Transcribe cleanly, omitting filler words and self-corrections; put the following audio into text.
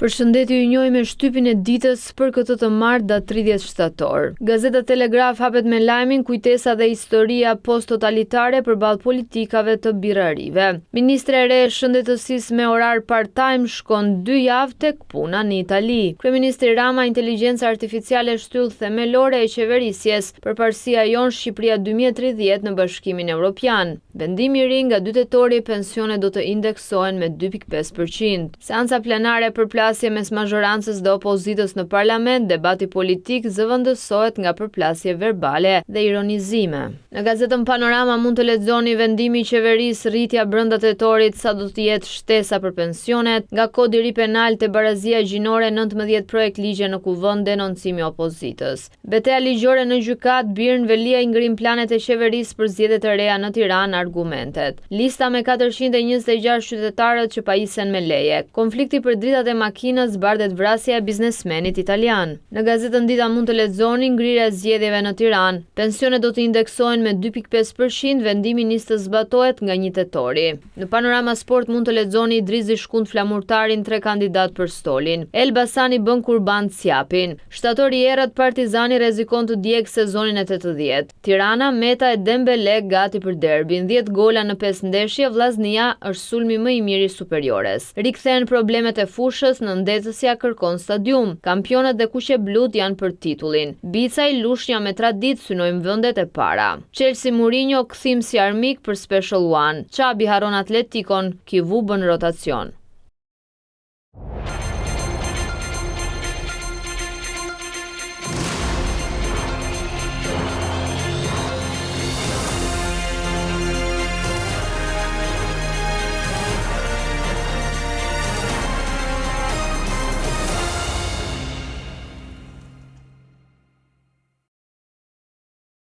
Përshëndetje, ju njoj me shtypin e ditës për këtë të martë datë 30 shtator. Gazeta Telegraf hapet me lajmin kujtesa dhe historia post-totalitare përballë politikave të birrarive. Ministre e re e shëndetësisë me orar part-time shkon 2 javë tek puna në Itali. Kryeministri Rama, inteligjenca artificiale shtyll themelore e qeverisjes për parësia jonë Shqipëria 2030 në Bashkimin Evropian. Vendimi i ri nga 2 tetori, pensionet do të indeksohen me 2.5%. Seanca plenare përplasje mes mazhorancës dhe opozitës në parlament, debati politik zëvendësohet nga përplasje verbale dhe ironizime. Në gazetën Panorama mund të lexoni vendimi i qeverisë rritja brenda tetorit sa do të jetë shtesa për pensionet, nga kodi i ri penal te barazia gjinore 19 projekt ligje në kuvend denoncimi i opozitës. Betejë ligjore në gjykat, Birn Velia i ngrim planet e qeverisë për zgjedhjet e reja në Tiranë, argumentet. Lista me 426 qytetarët që pajisen me leje. Konflikti për dritat e makinës, bardet vrasja e biznesmenit italian. Në gazetën Dita mund të lexoni ngrirja e zgjedhjeve në Tiranë. Pensionet do të indeksohen me 2.5%, vendimi nis të zbatohet nga 1 tetori. Në Panorama Sport mund të lexoni Idrizi shkund flamurtarin 3 kandidat për stolin. Elbasani bën kurban Sjapin. Shtatori errët Partizani rrezikon të djeg sezonin e 80. Tirana, Meta e Dembele gati për derbin. 10 gola në 5 ndeshje, Vllaznia është sulmi më i mirë i superiores. Rikthehen problemet e fushës, në Ndetësja kërkon stadium. Kampionët dhe kuqeblut janë për titullin. Bicaj, Lushnja me traditë synojnë vendet e para. Chelsea Mourinho kthim si armik për Special One. Xabi harron Atletikon, Kivu bën rotacion.